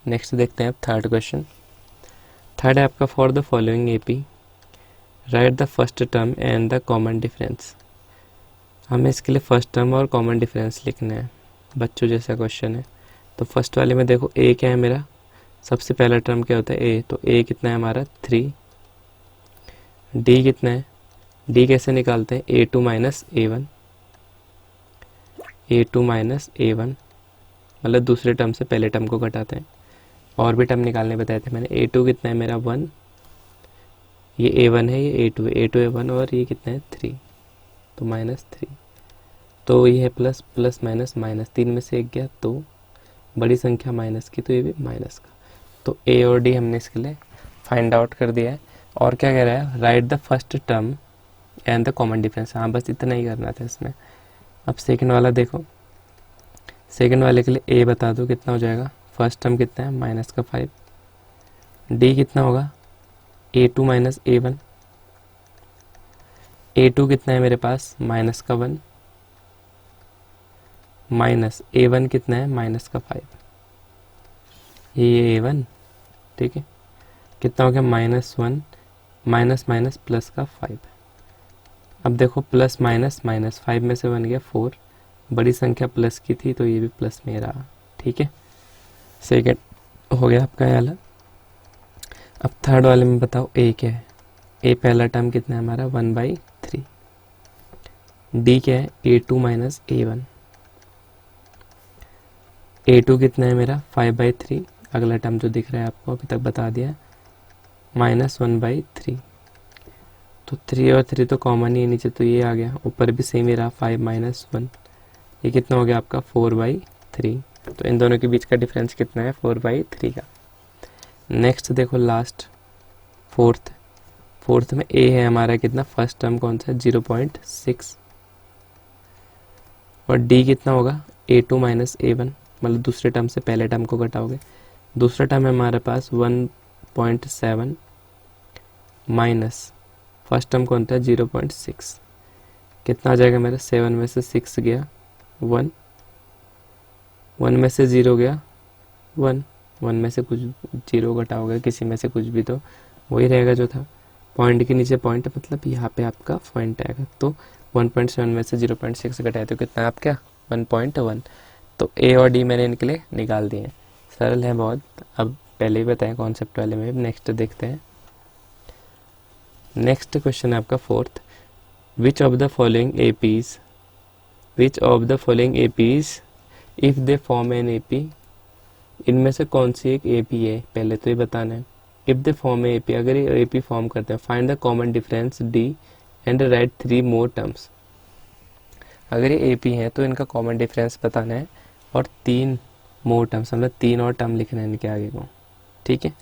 Next देखते हैं third question. Third है आपका for the following AP right the first term and the common difference. हमें इसके लिए फर्स्ट टर्म और कॉमन डिफरेंस लिखना है, बच्चों जैसा क्वेश्चन है। तो फर्स्ट वाले में देखो ए क्या है मेरा, सबसे पहला टर्म क्या होता है ए, तो ए कितना है हमारा 3। डी कितना है, डी कैसे निकालते हैं, A2 minus A1, A2 minus A1 मतलब दूसरे टर्म से पहले टर्म को घटाते हैं। और भी टर्म निकालने बताए थे मैंने। A2 कितना है मेरा 1, ये A1 है, ये A2 है, A2 A1 और ये कितना है 3, तो -3। तो ये है प्लस प्लस माइनस माइनस, 3 में से 1 गया, तो बड़ी संख्या माइनस की, तो ये भी माइनस का। तो ए और डी हमने इसके लिए फाइंड आउट कर दिया है। और क्या कह रहा है, right the first term and the common difference. हाँ बस इतना ही करना था इसमें। अब सेकंड वाला देखो, सेकंड वाले के लिए ए बता दो कितना हो जाएगा। फर्स्ट टर्म कितना है -5, डी कितना होगा A2 माइनस A1, A2 कितना है मेरे पास -1 माइनस A1 कितना है -5, ये A1, ठीक है। कितना हो गया -1 माइनस माइनस प्लस का 5। अब देखो प्लस माइनस माइनस, 5 में से बन गया 4, बड़ी संख्या प्लस की थी तो ये भी प्लस में रहा, ठीक है। सेकेंड हो गया आपका ये वाला। अब थर्ड वाले में बताओ ए क्या है। ए पहला टर्म कितना है हमारा 1/3, डी क्या है A2 माइनस A1, A2 कितना है मेरा 5/3, अगला टर्म जो दिख रहा है आपको अभी तक बता दिया, -1/3। तो 3 और 3 तो कॉमन ही है नीचे, तो ये आ गया, ऊपर भी सेम ही रहा 5 - 1, ये कितना हो गया आपका 4/3। तो इन दोनों के बीच का डिफरेंस कितना है 4/3 का। नेक्स्ट देखो लास्ट फोर्थ में ए है हमारा कितना, फर्स्ट टर्म कौन सा है 0.6, और डी कितना होगा A2 माइनस A1 मतलब दूसरे टर्म से पहले टर्म को घटाओगे। दूसरा टर्म है हमारे पास 1.7 माइनस फर्स्ट टर्म कौन था 0.6, कितना आ जाएगा मेरा 7 में से 6 गया 1, 1 में से 0 गया 1, 1 में से कुछ 0 घटाओगे किसी में से कुछ भी तो वही रहेगा जो था। पॉइंट के नीचे पॉइंट मतलब यहाँ पे आपका पॉइंट आएगा, तो 1.7 में से 0.6 घटाए तो कितना है आपका 1.1। तो ए और डी मैंने इनके लिए निकाल दिए हैं, सरल है बहुत। अब पहले ही बताएं कॉन्सेप्ट वाले में, नेक्स्ट देखते हैं। नेक्स्ट क्वेश्चन है आपका fourth, which of the following APs if they form an AP, इनमें से कौन सी एक एपी है पहले तो ये बताना है। If they form A AP, अगर ये एपी फॉर्म करते हैं, find the common difference D and right 3 more terms. अगर ये एपी है तो इनका कॉमन डिफरेंस बताना है और 3 मोर टर्म्स मतलब 3 और टर्म लिखना है इनके आगे को, ठीक है।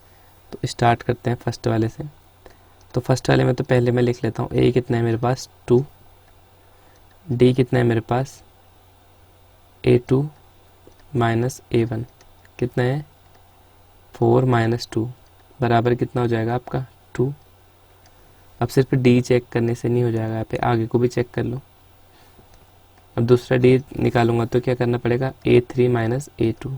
तो स्टार्ट करते हैं फर्स्ट वाले से। तो फर्स्ट वाले में तो पहले मैं लिख लेता हूँ, ए कितना है मेरे पास 2, डी कितना है मेरे पास A2 माइनस A1 कितना है 4 - 2 बराबर कितना हो जाएगा आपका 2। अब सिर्फ डी चेक करने से नहीं हो जाएगा, यहाँ पे आगे को भी चेक कर लो। अब दूसरा डी निकालूंगा तो क्या करना पड़ेगा A3 माइनस A2,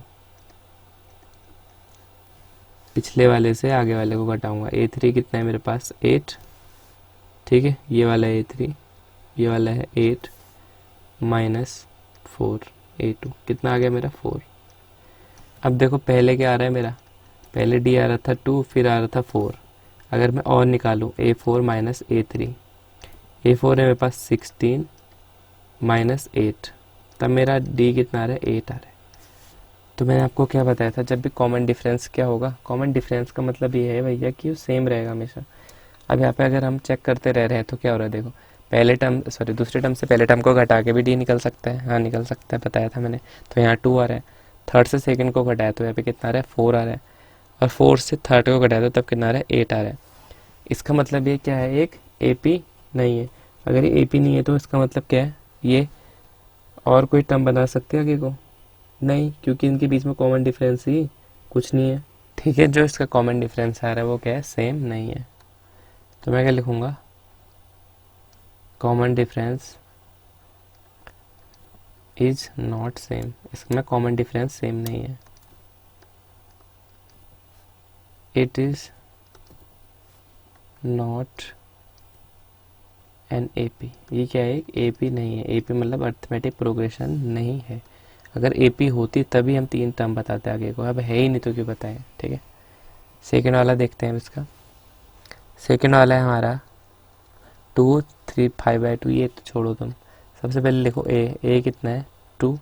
पिछले वाले से आगे वाले को घटाऊंगा। A3 कितना है मेरे पास 8, ठीक है, ये वाला है A3, ये वाला है 8 माइनस 4 A2 कितना आ गया मेरा 4। अब देखो पहले क्या आ रहा है मेरा, पहले डी आ रहा था 2 फिर आ रहा था 4, अगर मैं और निकालूं A4 माइनस A3, A4 है मेरे पास 16 माइनस 8, तब मेरा डी कितना आ रहा है 8 आ रहा है। तो मैंने आपको क्या बताया था, जब भी कॉमन डिफरेंस क्या होगा, कॉमन डिफरेंस का मतलब ये है भैया कि वो सेम रहेगा हमेशा। अब यहाँ पे अगर हम चेक करते रह रहे हैं तो क्या हो रहा है, देखो पहले टर्म दूसरे टर्म से पहले टर्म को घटा के भी डी निकल सकता है, हाँ निकल सकता है, बताया था मैंने। तो यहाँ 2 आ रहा है, थर्ड से सेकंड को घटाया तो यहाँ पे कितना आ रहा है 4 आ रहा है, और 4 से थर्ड को घटाया तो तब कितना आ रहा है 8 आ रहा है। इसका मतलब ये क्या है, एक एपी नहीं है। अगर ये एपी नहीं है तो इसका मतलब क्या है, ये और कोई टर्म बना सकते हैं आगे को नहीं, क्योंकि इनके बीच में कॉमन डिफरेंस ही कुछ नहीं है, ठीक है। जो इसका कॉमन डिफरेंस आ रहा है वो क्या है, सेम नहीं है। तो मैं क्या लिखूंगा, common difference is not same, इसमें कॉमन डिफरेंस सेम नहीं है। It is not an AP. ये क्या है? एपी नहीं है। एपी मतलब अर्थमेटिक प्रोग्रेशन नहीं है। अगर एपी होती तभी हम 3 टर्म बताते आगे को, अब है ही नहीं तो क्यों बताएं। ठीक है, सेकेंड वाला देखते हैं इसका। सेकेंड वाला है हमारा 2 3 5/2। ये तो छोड़ो तुम, सबसे पहले लिखो ए कितना है? 2।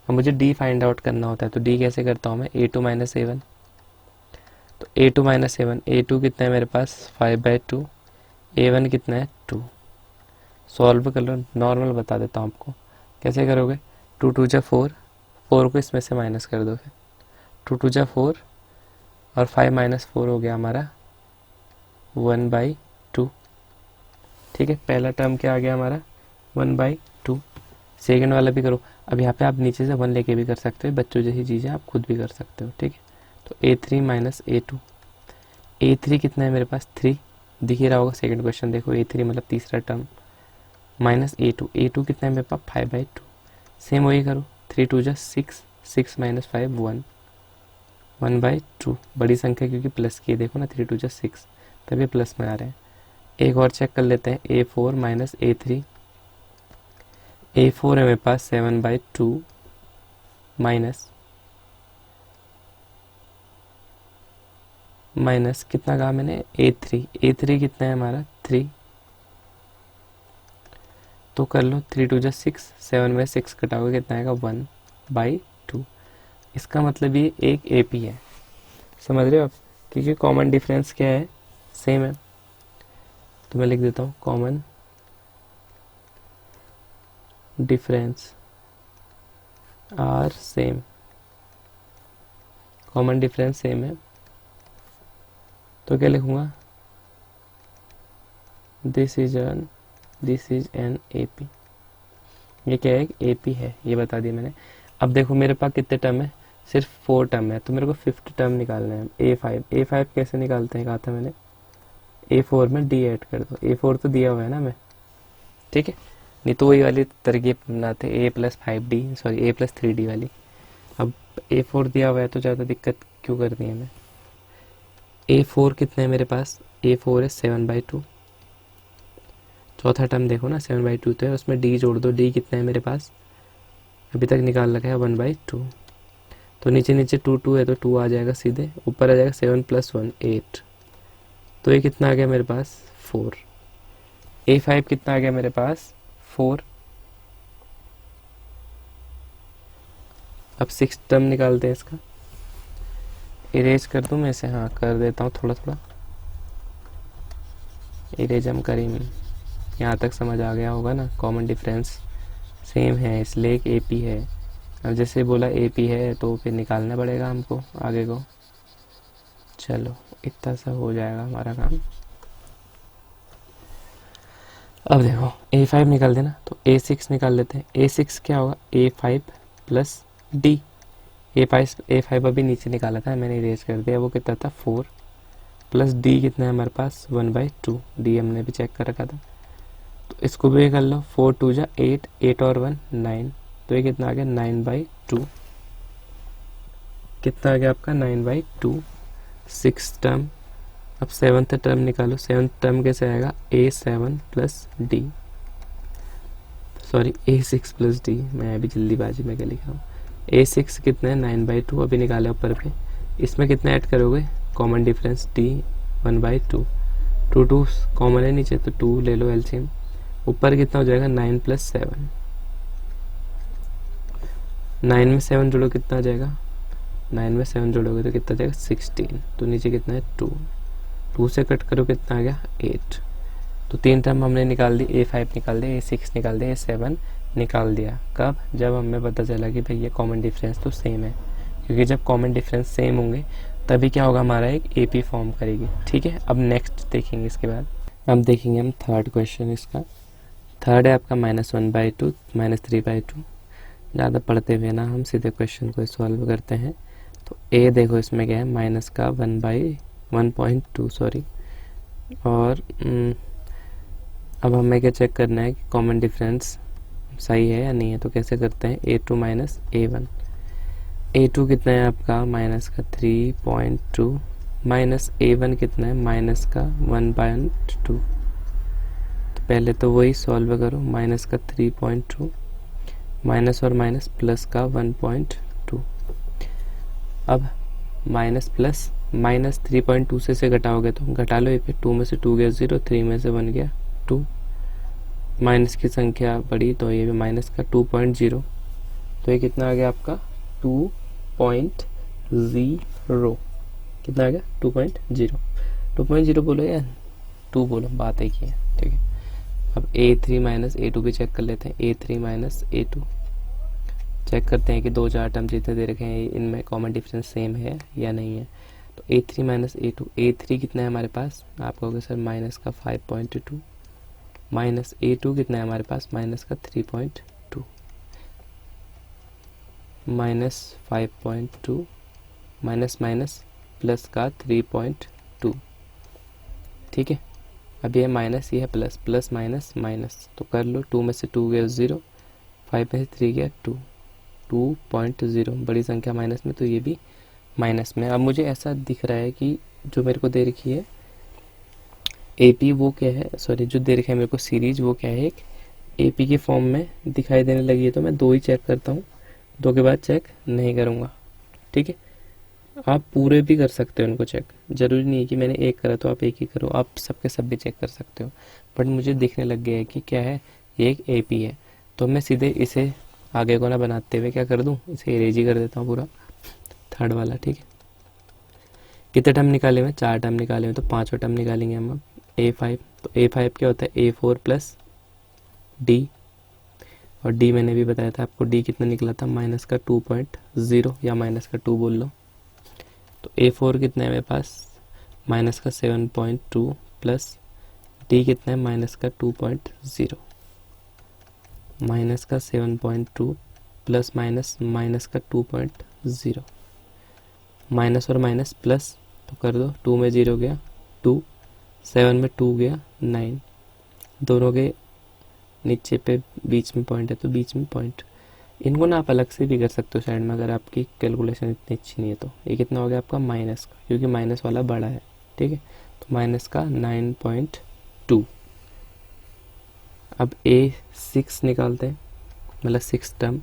अब मुझे डी फाइंड आउट करना होता है, तो डी कैसे करता हूँ मैं? A2 - A1। तो A2 - A1, A2 कितना है मेरे पास? 5/2। A1 कितना है? 2। सॉल्व कर लो, नॉर्मल बता देता हूँ आपको कैसे करोगे। 2 2 जा 4, 4 को इसमें से माइनस कर दो। फिर 2 2 जा 4 और 5 - 4 हो गया हमारा 1/2। ठीक है, पहला टर्म क्या आ गया हमारा? 1/2। सेकेंड वाला भी करो। अब यहाँ पे आप नीचे से 1 लेके भी कर सकते हो, बच्चों जैसी चीज़ें आप खुद भी कर सकते हो। ठीक है, तो A3 - A2। A3 कितना है मेरे पास? 3। दिख ही रहा होगा, सेकेंड क्वेश्चन देखो। A3 मतलब तीसरा टर्म माइनस A2। A2 कितना है मेरे पास? 5/2। सेम वही करो, 3 2 जा 6, 6 - 5 1, 1/2। बड़ी संख्या क्योंकि प्लस की है, देखो ना, 3 2 जा 6, तभी प्लस में आ रहे हैं। एक और चेक कर लेते हैं, A4 - A3। A4 है मेरे पास 7/2 माइनस कितना कहा मैंने? A3 कितना है हमारा? 3। तो कर लो, 3 2 जा 6, 7/6 कटाओगे कितना आएगा? 1/2। इसका मतलब ये एक AP है, समझ रहे हो आप? क्योंकि कॉमन डिफरेंस क्या है? सेम है। तो मैं लिख देता हूँ common difference are same. Common difference same है, तो क्या लिखूंगा? This is an AP। ये क्या है? AP है, ये बता दिया मैंने। अब देखो मेरे पास कितने टर्म है? सिर्फ 4 टर्म है, तो मेरे को 5th टर्म निकालना है। A5 कैसे निकालते हैं कहा था मैंने? A4 में D ऐड कर दो। A4 तो दिया हुआ है ना मैं, ठीक है, नहीं तो वही वाली तरकीब बनाते A+5D, A+3D वाली। अब A4 दिया हुआ है तो ज़्यादा दिक्कत क्यों करनी है मैं? A4 कितना है मेरे पास? A4 है 7/2। चौथा टर्म देखो ना, 7/2 तो है, उसमें D जोड़ दो। D कितना है मेरे पास? अभी तक निकाल रखा है 1/2। तो नीचे नीचे 2 2 है तो 2 आ जाएगा सीधे, ऊपर आ जाएगा 7 + 1 8। तो ये कितना आ गया मेरे पास? 4। A5 कितना आ गया मेरे पास? 4। अब 6 टर्म निकालते हैं इसका। इरेज कर दूं मैं इसे? हाँ कर देता हूँ, थोड़ा थोड़ा इरेज हम करेंगे। यहाँ तक समझ आ गया होगा ना? कॉमन डिफरेंस सेम है इसलिए एक AP है। अब जैसे बोला AP है तो फिर निकालना पड़ेगा हमको आगे को। चलो इतना सा हो जाएगा हमारा काम। अब देखो A5 निकाल देना, तो A6 निकाल लेते हैं। A6 क्या होगा? A5 + D। A5 अभी नीचे निकाला था मैंने, इरेज कर दिया। वो कितना था? 4 + D कितना है हमारे पास? 1/2। D हमने भी चेक कर रखा था, तो इसको भी कर लो। 4 2 जा 8, 8 और 1 9। तो ये कितना आ गया? 9/2। कितना आ गया आपका? 9/2। 6 टर्म। अब 7th टर्म निकालो। 7th टर्म कैसे आएगा? A7 + D, sorry A6 + D। मैं अभी जल्दीबाजी में क्या लिखा हूँ? A6 कितना है? 9/2 अभी निकाला ऊपर पे। इसमें कितना ऐड करोगे? Common difference D 1/2। 2 2 कॉमन है नीचे, तो 2 ले लो एलसीएम। ऊपर कितना हो जाएगा? 9 + 7। 9 में 7 जोड़ो कितना आ जाएगा? 9 में 7 जोड़ोगे तो कितना जाएगा? 16। तो नीचे कितना है? 2। 2 से कट करो कितना आ गया? 8। तो 3 टर्म हमने निकाल दी। A5 निकाल दिया, A6 निकाल दिया, A7 निकाल दिया। कब? जब हमें पता चला कि भाई ये कॉमन डिफरेंस तो सेम है, क्योंकि जब कॉमन डिफरेंस सेम होंगे तभी क्या होगा? हमारा एक AP फॉर्म करेगी। ठीक है, अब नेक्स्ट देखेंगे इसके बाद। अब देखेंगे हम थर्ड क्वेश्चन। इसका थर्ड है आपका -1/2 -3/2। ज़्यादा पढ़ते हुए ना हम सीधे क्वेश्चन को सॉल्व करते हैं। तो A देखो इसमें क्या है? माइनस का 1/1.2 सॉरी। और अब हमें क्या चेक करना है कि कॉमन डिफरेंस सही है या नहीं है। तो कैसे करते हैं? A2 - A1। A2 कितना है आपका? माइनस का 3.2 माइनस A1 कितना है, माइनस का 1/2। तो पहले तो वही सॉल्व करो, माइनस का 3.2 माइनस और माइनस प्लस का 1.2। अब माइनस प्लस माइनस 3.2 से घटाओगे तो घटा लो, ये पे 2 में से 2 गया 0, 3 में से 1 गया 2, माइनस की संख्या बढ़ी तो ये भी माइनस का 2.0। तो ये कितना आ गया आपका 2.0। कितना आ गया 2.0। 2.0 बोलो या 2 बोलो, बात एक ही है, ठीक है। अब A3 माइनस A2 भी चेक कर लेते हैं। A3 माइनस A2 चेक करते हैं कि दो चार टर्म जितने दे रखे हैं इनमें कॉमन डिफरेंस सेम है या नहीं है। तो A3 माइनस A2, A3 कितना है हमारे पास, आप कहोगे सर माइनस का 5.2, माइनस A2 कितना है हमारे पास, माइनस का 3.2, माइनस 5.2 माइनस माइनस प्लस का 3.2, ठीक है। अब ये माइनस, ये है प्लस, प्लस माइनस माइनस, तो कर लो, 2 में से 2 गया 0, 5 में से 3 गया 2, 2.0, बड़ी संख्या माइनस में तो ये भी माइनस में। अब मुझे ऐसा दिख रहा है कि जो मेरे को दे रखी है AP वो क्या है, सॉरी जो दे रखा है मेरे को सीरीज वो क्या है, एक AP के फॉर्म में दिखाई देने लगी है। तो मैं 2 ही चेक करता हूँ, 2 के बाद चेक नहीं करूँगा, ठीक है। आप पूरे भी कर सकते हो उनको चेक, ज़रूरी नहीं है कि मैंने एक करा तो आप एक ही करो, आप सबके सब भी चेक कर सकते हो। बट मुझे दिखने लग गया है कि क्या है, ये एक AP है। तो मैं सीधे इसे आगे को ना बनाते हुए क्या कर दूँ, इसे इरेज ही कर देता हूँ पूरा, थर्ड वाला, ठीक है। कितने टर्म निकाले हुए, 4 टर्म निकाले हुए, तो 5वां टर्म निकालेंगे हम अब A5। तो A5 क्या होता है, A4 प्लस D, और D मैंने भी बताया था आपको, D कितना निकला था, माइनस का 2.0 या माइनस का 2 बोल लो। तो A4 कितना है मेरे पास, माइनस का 7.2 प्लस D कितना है, माइनस का 2.0, माइनस का 7.2 प्लस माइनस माइनस का 2.0, माइनस और माइनस प्लस तो कर दो, 2 में 0 गया 2, 7 में 2 गया 9, दोनों के नीचे पे बीच में पॉइंट है तो बीच में पॉइंट। इनको ना आप अलग से भी कर सकते हो साइड में, अगर आपकी कैलकुलेशन इतनी अच्छी नहीं है तो। ये कितना हो गया आपका माइनस का, क्योंकि माइनस वाला बड़ा है, ठीक है। तो माइनस का 9.2। अब A6 निकालते हैं, मतलब 6 टर्म।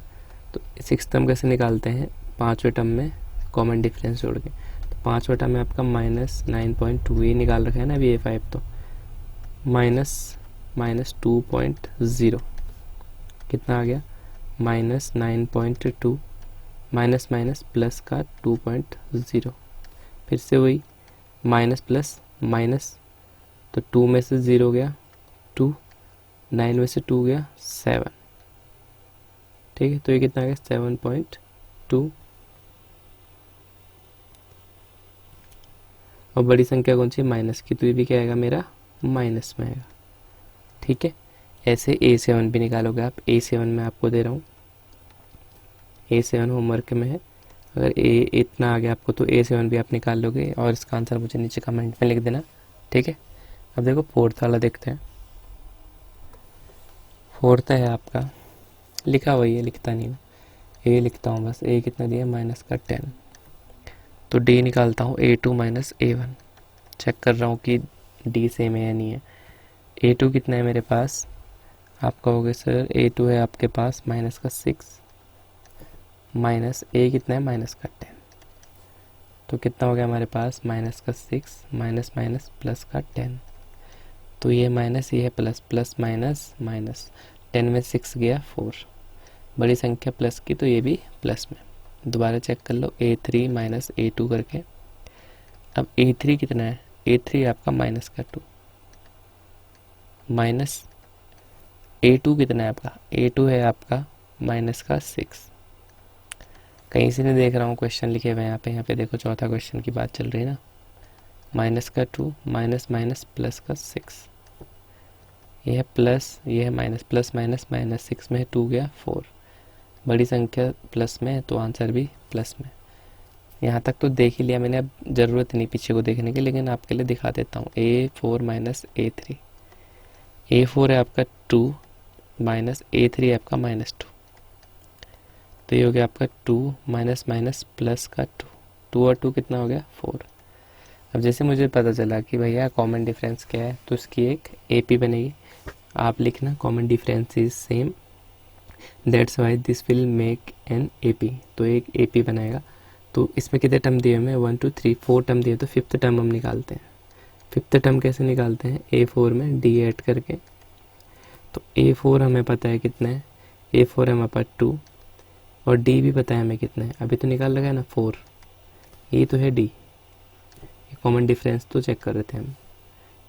तो 6 टर्म कैसे निकालते हैं, 5वें टर्म में कॉमन डिफरेंस जोड़ के। तो 5वें टर्म में आपका माइनस 9.2 ये निकाल रखा है ना अभी A5, तो माइनस माइनस 2.0 कितना आ गया, माइनस 9.2 माइनस माइनस प्लस का 2.0, फिर से वही माइनस प्लस माइनस, तो 2 में से 0 गया 2, 9 में से 2 गया 7, ठीक है। तो ये कितना आ गया 7.2। और बड़ी संख्या कौन सी, माइनस की, तो ये भी क्या आएगा मेरा माइनस में आएगा, ठीक है। ऐसे A7 भी निकालोगे आप। A7 में आपको दे रहा हूँ, A7 होमवर्क में है। अगर इतना आ गया आपको तो A7 भी आप निकाल लोगे, और इसका आंसर मुझे नीचे कमेंट में लिख देना, ठीक है। अब देखो फोर्थ वाला देखते हैं। फोर्थ है आपका, लिखा हुआ है, लिखता नहीं हूँ, A लिखता हूँ बस। A कितना दिया, माइनस का 10। तो D निकालता हूँ, A2 माइनस A1। चेक कर रहा हूँ कि D सेम है या नहीं है। A2 कितना है मेरे पास, आप कहोगे सर A2 है आपके पास माइनस का 6, माइनस A कितना है, माइनस का 10। तो कितना हो गया हमारे पास, माइनस का 6 माइनस माइनस प्लस का 10। तो ये माइनस, ये है प्लस, प्लस माइनस माइनस, 10 में 6 गया 4, बड़ी संख्या प्लस की तो ये भी प्लस में। दोबारा चेक कर लो, A3 माइनस A2 करके। अब A3 कितना है, A3 आपका माइनस का 2, माइनस A2 कितना है आपका, A2 है आपका माइनस का 6। कहीं से नहीं देख रहा हूँ क्वेश्चन लिखे हुए यहाँ पे देखो, चौथा क्वेश्चन की बात चल रही है ना। माइनस का 2 माइनस माइनस प्लस का 6, ये है प्लस, ये है माइनस, प्लस माइनस माइनस, 6 में 2 गया 4, बड़ी संख्या प्लस में है तो आंसर भी प्लस में। यहाँ तक तो देख ही लिया मैंने, अब ज़रूरत नहीं पीछे को देखने की, लेकिन आपके लिए दिखा देता हूँ। A4 माइनस A3, A4 है आपका 2 माइनस A3 है आपका माइनस 2, तो ये हो गया आपका 2 माइनस माइनस प्लस का 2, 2 और 2 कितना हो गया 4। अब जैसे मुझे पता चला कि भैया कॉमन डिफरेंस क्या है, तो इसकी एक AP बनेगी। आप लिखना common difference is same, that's why this will make an AP। तो एक AP बनाएगा। तो इसमें कितने टर्म दिए हमें, 1 2 3 4 टर्म दिए, तो फिफ्थ टर्म हम निकालते हैं। फिफ्थ टर्म कैसे निकालते हैं, A4 में D ऐड करके। तो A4 हमें पता है कितना है, A4 है हमारे पास 2, और D भी पता है हमें कितना है, अभी तो निकाल लगा ना 4, ये तो है D। कॉमन डिफरेंस तो चेक कर रहे थे हम।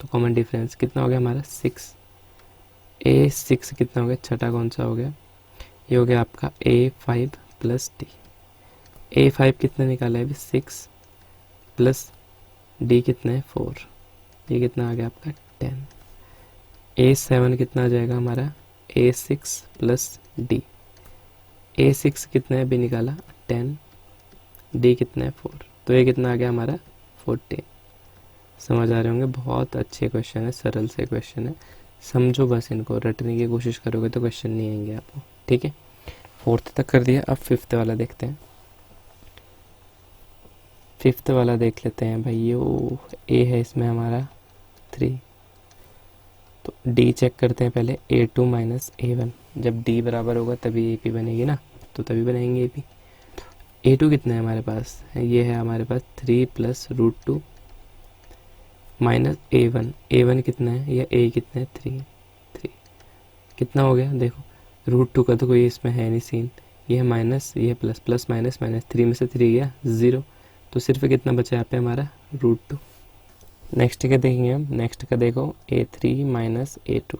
तो कॉमन डिफरेंस कितना हो गया हमारा 6। A6 कितना हो गया, छठा कौन सा हो गया, ये हो गया आपका A5 प्लस D। A5 कितना निकाला है अभी 6 प्लस D कितना है 4, ये कितना आ गया आपका 10। A7 कितना आ जाएगा हमारा A6 प्लस D। A6 कितना है अभी निकाला 10, D कितना है 4, तो ये कितना आ गया हमारा 14। समझ आ रहे होंगे, बहुत अच्छे क्वेश्चन है, सरल से क्वेश्चन है, समझो बस इनको, रटने की कोशिश करोगे तो क्वेश्चन नहीं आएंगे आपको। ठीक है, फोर्थ तक कर दिया, अब फिफ्थ वाला देखते हैं। फिफ्थ वाला देख लेते हैं भाइयों। ए है इसमें हमारा 3, तो डी चेक करते हैं पहले, A2 माइनस A1। जब डी बराबर होगा तभी AP बनेगी ना, तो तभी बनाएंगे AP। A2 कितना है हमारे पास, ये है हमारे पास 3 प्लस √2 माइनस A1 कितना है, या A कितना है 3 कितना हो गया देखो, √2 का तो कोई इसमें है नहीं सीन, ये है माइनस, ये है प्लस, प्लस माइनस माइनस, 3 में से 3 गया 0, तो सिर्फ कितना बचा यहाँ पे हमारा √2। नेक्स्ट का देखेंगे हम, नेक्स्ट का देखो A3 माइनस A2।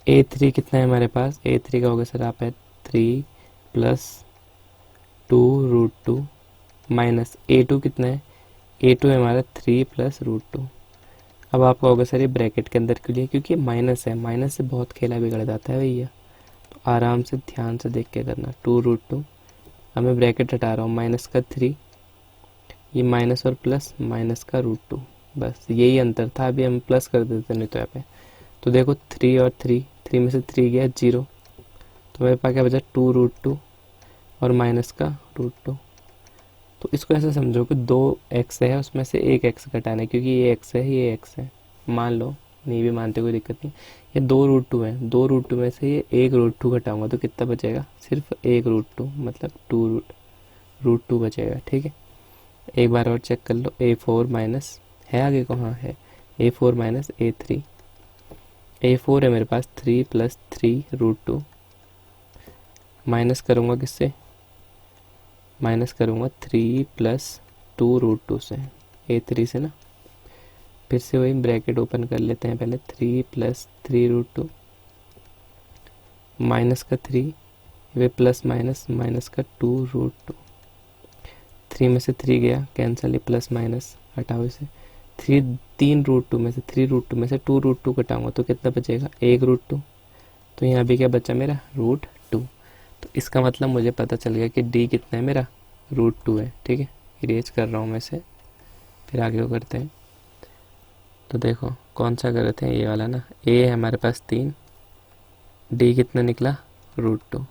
A3 कितना है हमारे पास, A3 का होगा सर आप है 3 प्लस 2 √2 माइनस A2 कितना है, A2 है हमारा 3 प्लस √2। अब आपका होगा सर ये ब्रैकेट के अंदर के लिए, क्योंकि माइनस है, माइनस से बहुत खेला बिगड़ जाता है भैया, तो आराम से ध्यान से देख के करना। 2 √2, अब मैं ब्रैकेट हटा रहा हूँ, माइनस का 3, ये माइनस और प्लस, माइनस का √2, बस यही अंतर था, अभी हम प्लस कर देते नहीं तो यहाँ पे। तो देखो 3 और 3 में से 3 गया 0, तो मेरे पास क्या बचा 2 √2 और माइनस का √2। तो इसको ऐसे समझो कि 2x है, उसमें से एक x घटाना है, क्योंकि ये x है ये x है, मान लो, नहीं भी मानते कोई दिक्कत नहीं। ये 2 √2 है, 2 √2 में से ये 1 √2 घटाऊंगा तो कितना बचेगा, सिर्फ 1 √2, मतलब 2 √2 बचेगा। ठीक है, एक बार और चेक कर लो, A4 माइनस है आगे कहाँ है, A4 माइनस A3। A4 है मेरे पास 3 प्लस 3 √2, माइनस करूँगा किससे, माइनस करूँगा 3 प्लस 2 √2 से, A3 से ना, फिर से वही ब्रैकेट ओपन कर लेते हैं पहले, 3 प्लस 3 √2 माइनस का 3, वे प्लस माइनस, माइनस का 2 √2, 3 में से 3 गया कैंसिल, ये प्लस माइनस हटाओ इसे, 3 √2 में से 3 √2 में से 2 √2 घटाऊंगा तो कितना बचेगा 1 √2, तो यहाँ भी क्या बचा मेरा √2। तो इसका मतलब मुझे पता चल गया कि D कितना है मेरा √2 है। ठीक है, इरेज कर रहा हूँ मैं इसे, फिर आगे को करते हैं। तो देखो कौन सा कर रहे थे, ये वाला ना, A है हमारे पास 3, D कितना निकला √2,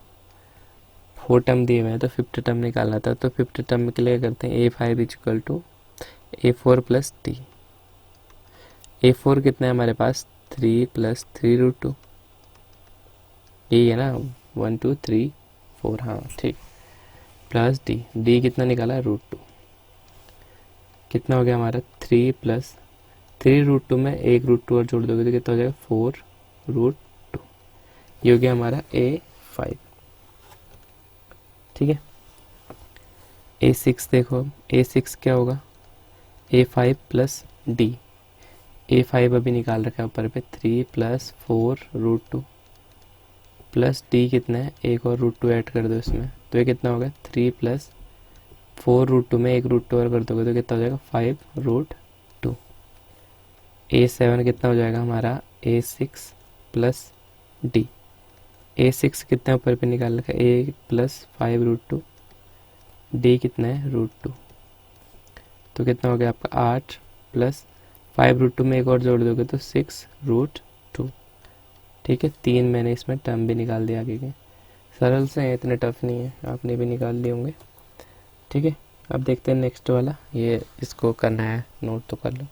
4 टर्म दिए हुए हैं तो फिफ्थ टर्म निकालना था, तो फिफ्थ टर्म के लिए करते हैं A5 equal to A4 plus D। A4 कितना है हमारे पास 3 प्लस 3 √2, यही है ना 1 2 3 4, हाँ ठीक, प्लस D कितना निकाला √2, कितना हो गया हमारा 3 प्लस 3 √2 में 1 √2 और जोड़ दोगे तो कितना हो जाएगा 4 √2, ये हो गया हमारा A5। ठीक है, A6 देखो, A6 क्या होगा A5 प्लस D, A5 अभी निकाल रखा है ऊपर पे, 3 प्लस 4 √2 प्लस D कितना है, एक और √2 ऐड कर दो इसमें, तो ये कितना होगा 3 प्लस 4 √2 में 1 √2 और कर दोगे तो कितना हो जाएगा 5 √2। A7 कितना हो जाएगा हमारा A6 प्लस D, A6 कितना ऊपर पे निकाल रखा है, A प्लस 5 √2, D कितना है √2, तो कितना हो गया आपका 8 प्लस 5 √2 में एक और जोड़ दोगे तो 6 √2। ठीक है, 3 मैंने इसमें टर्म भी निकाल दिया आगे के, सरल से है, इतने टफ नहीं है, आपने भी निकाल लिए होंगे। ठीक है, अब देखते हैं नेक्स्ट वाला, ये इसको करना है नोट तो कर लो।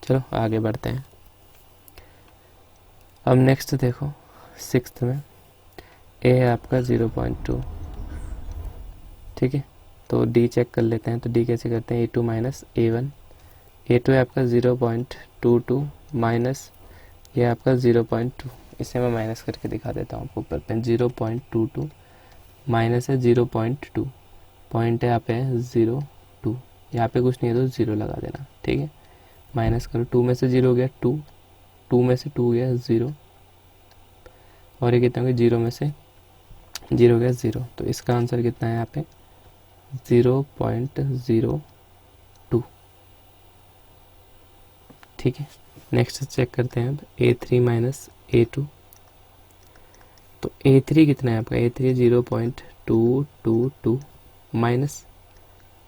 चलो आगे बढ़ते हैं। अब नेक्स्ट देखो 6th में ए है आपका 0.2, ठीक है। तो डी चेक कर लेते हैं। तो डी कैसे करते हैं, A2 माइनस A1। A2 है आपका 0.22 माइनस ये आपका 0.2, इसे मैं माइनस करके दिखा देता हूँ आपको ऊपर पे। 0.22 माइनस है 0.2, पॉइंट है यहाँ पे 0.2, यहाँ पे कुछ नहीं है तो 0 लगा देना, ठीक है। माइनस करो, 2 में से 0 गया 2, 2 में से 2 गया 0, और ये कितना हो गया 0 में से 0 गया 0। तो इसका आंसर कितना है यहाँ पे 0.02, ठीक है। नेक्स्ट चेक करते हैं अब A3 माइनस A2। तो A3 कितना है आपका, A3 0.222 माइनस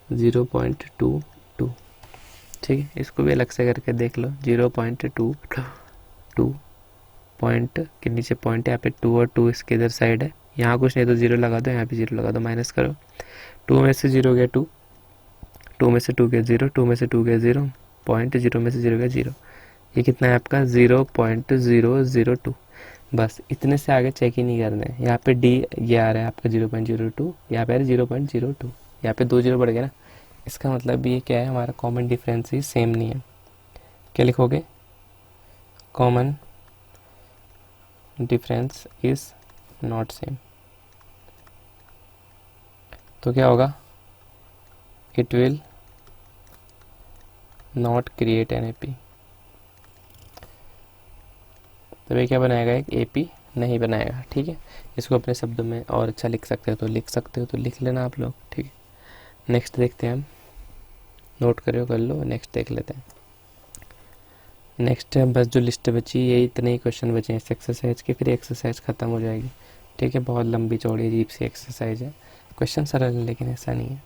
0.22, ठीक है। इसको भी अलग से करके देख लो। 0.22 पॉइंट के नीचे पॉइंट है, यहाँ पे 2 और 2 इसके इधर साइड है, यहाँ कुछ नहीं तो 0 लगा दो, यहाँ भी 0 लगा दो, माइनस करो। 2 में से 0 गया 2, 2 में से 2 गया 0, 2 में से 2 गया 0, पॉइंट 0 में से 0 गया 0। ये कितना है आपका 0.002। बस इतने से आगे चेक ही नहीं करना है। यहाँ पे डी ये आ रहा है आपका 0.02, यहाँ पे आ रहा है 0.02, यहाँ पे 2 0 बढ़ गया ना। इसका मतलब ये क्या है, हमारा कॉमन डिफरेंस ही सेम नहीं है। क्या लिखोगे, common difference is not same. तो क्या होगा, it will not create an AP. तो ये क्या बनाएगा, एक एपी नहीं बनाएगा, ठीक है। इसको अपने शब्दों में और अच्छा लिख सकते हो तो लिख सकते हो, तो लिख लेना आप लोग, ठीक है। नेक्स्ट देखते हैं हम, नोट करो कर लो, नेक्स्ट देख लेते हैं। नेक्स्ट बस जो लिस्ट बची ये इतने ही क्वेश्चन बचे हैं इस एक्सरसाइज के, फिर एक्सरसाइज ख़त्म हो जाएगी, ठीक है। बहुत लंबी चौड़ी अजीब सी एक्सरसाइज है, क्वेश्चन सरल है लेकिन ऐसा नहीं है।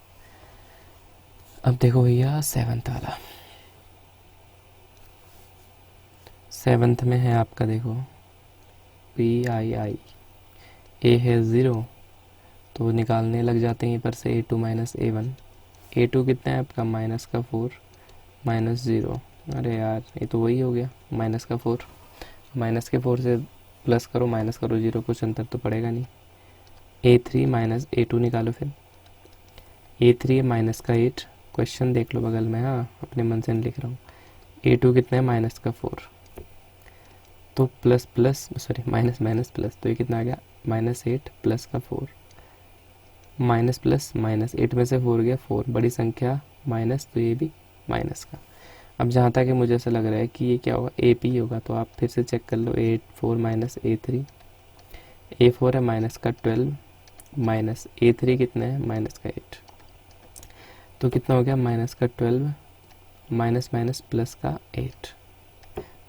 अब देखो भैया 7th वाला, 7th में है आपका देखो PII, ए है 0 तो निकालने लग जाते हैं पर से A2 माइनस A1। A2 कितना है आपका माइनस का 4 माइनस 0, अरे यार ये तो वही हो गया माइनस का 4, माइनस के 4 से प्लस करो माइनस करो 0, कुछ अंतर तो पड़ेगा नहीं। A3 माइनस A2 निकालो, फिर A3 माइनस का 8, क्वेश्चन देख लो बगल में, हाँ अपने मन से नहीं लिख रहा हूँ। A2 कितना है माइनस का 4, तो plus plus sorry minus minus plus, तो ये कितना आ गया -8 प्लस का 4, माइनस प्लस माइनस, 8 में से 4 गया 4, बड़ी संख्या माइनस, तो ये भी माइनस का। अब जहाँ तक मुझे ऐसा लग रहा है कि ये क्या होगा AP होगा, तो आप फिर से चेक कर लो। 8 4 माइनस A3, A4 है माइनस का 12 माइनस A3 कितना है माइनस का 8, तो कितना हो गया माइनस का 12 माइनस माइनस प्लस का 8,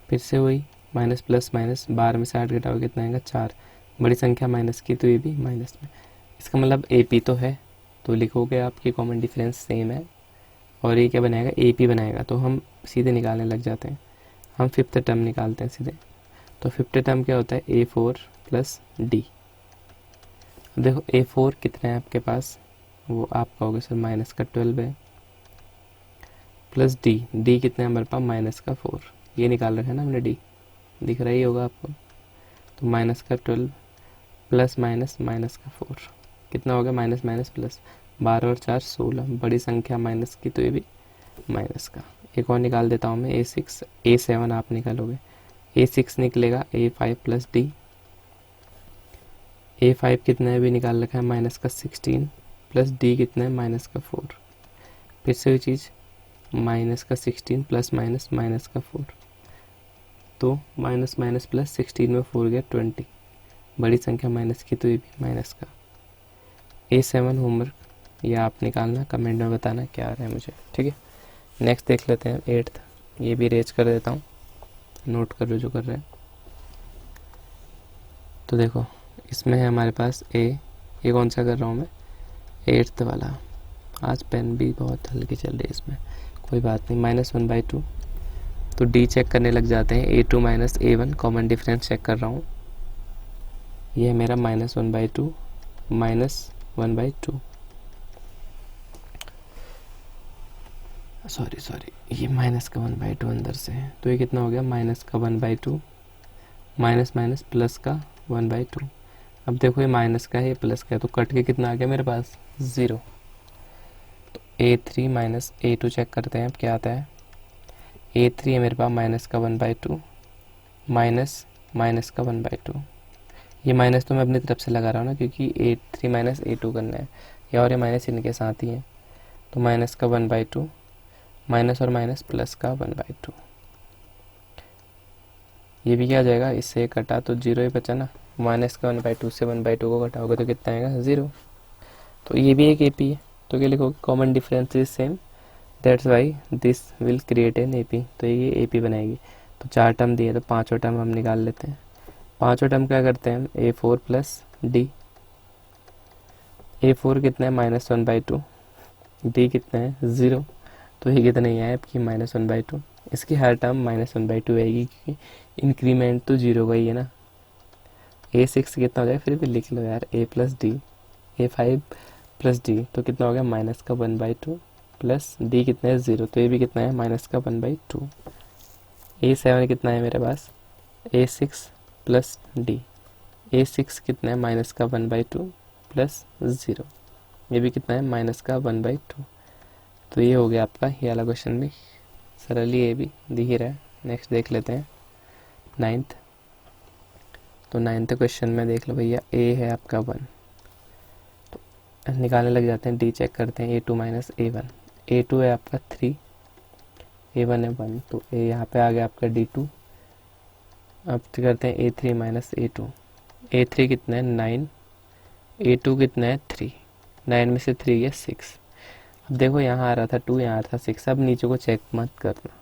फिर से वही माइनस प्लस माइनस, 12 में से 8 घटाओ कितना आएगा 4, बड़ी संख्या माइनस की तो ये भी माइनस में। इसका मतलब AP तो है, तो लिखोगे आपकी कॉमन डिफरेंस सेम है, और ये क्या बनाएगा AP बनाएगा, तो हम सीधे निकालने लग जाते हैं। हम 5th टर्म निकालते हैं सीधे। तो 5th टर्म क्या होता है A4 प्लस D। देखो A4 कितना है आपके पास, वो आप कहोगे सर माइनस का 12 है, प्लस D कितना है हमारे पास माइनस का 4, ये निकाल रखा है ना हमने D, दिख रहा ही होगा आपको। तो माइनस का 12 प्लस माइनस माइनस का 4, कितना हो गया माइनस माइनस प्लस, 12 और 4 16, बड़ी संख्या माइनस की तो ये भी माइनस का। एक और निकाल देता हूँ मैं A6 A7 आप निकालोगे, A6 निकलेगा A5 प्लस D, A5 कितना है भी निकाल रखा है माइनस का 16 प्लस D कितना है माइनस का 4, फिर से वही चीज़ माइनस का 16 प्लस माइनस माइनस का 4, तो माइनस माइनस प्लस 16 में 4 गया 20, बड़ी संख्या माइनस की तो ये भी माइनस का। A7 होमवर्क ये आप निकालना, कमेंट में बताना क्या आ रहा है मुझे, ठीक है। नेक्स्ट देख लेते हैं 8th, ये भी रेज कर देता हूँ, नोट कर लो जो कर रहे हैं। तो देखो इसमें है हमारे पास ये कौन सा कर रहा हूँ मैं 8th वाला, आज पेन भी बहुत हल्की चल रही है इसमें, कोई बात नहीं। -1/2, तो D चेक करने लग जाते हैं। A2 minus A1 common difference check कर रहा हूँ, ये है मेरा -1/2 -1/2, सॉरी ये माइनस का 1/2 अंदर से है, तो ये कितना हो गया माइनस का 1/2, माइनस माइनस प्लस का 1/2। अब देखो ये माइनस का है ये प्लस का है, तो कट के कितना आ गया मेरे पास 0। तो A3 माइनस A2 चेक करते हैं अब क्या आता है। A3 है मेरे पास माइनस का 1/2 माइनस माइनस का 1/2। ये माइनस तो मैं अपनी तरफ से लगा रहा हूँ ना, क्योंकि A3 माइनस A2 करना है, या और ये माइनस इनके साथ ही है। तो माइनस का 1/2 माइनस और माइनस प्लस का 1/2। ये भी क्या आ जाएगा, इससे कटा तो 0 ही बचा ना। माइनस का 1/2 से 1/2 को घटाओगे तो कितना आएगा 0। तो ये भी एक AP है, तो क्या लिखोगे common difference is same, that's why this will create an AP। तो ये AP बनाएगी। तो 4 टर्म दिए, तो 5वां टर्म हम निकाल लेते हैं। 5वां टर्म क्या करते हैं हम, A4 प्लस D। A4 कितना है -1/2, D कितना है 0। तो ये कितना ही है आपकी -1/2। इसकी हर टर्म -1/2 आएगी, क्योंकि इंक्रीमेंट तो 0 का ही है ना। A6 कितना हो जाएगा, फिर भी लिख लो यार, A plus D. A5 plus D, तो कितना हो गया माइनस का 1/2 प्लस D कितना है 0, तो ये भी कितना है माइनस का 1/2। A7 कितना है मेरे पास, A6 प्लस D। A6 कितना है माइनस का 1/2 प्लस 0, ये भी कितना है माइनस का 1/2। तो ये हो गया आपका ये वाला क्वेश्चन भी सरली ये भी दिख ही रहा है। नेक्स्ट देख लेते हैं 9th। तो 9th क्वेश्चन में देख लो भैया, A है आपका 1, तो निकालने लग जाते हैं। D चेक करते हैं, A2 माइनस A1। A2 है आपका 3, A1 है 1, तो A यहाँ पे आ गया आपका D2। अब करते हैं A3 माइनस A2। A3 कितना है 9, A2 कितना है 3, 9 में से 3 है 6। अब देखो यहाँ आ रहा था 2, यहाँ आ रहा था 6। अब नीचे को चेक मत करना,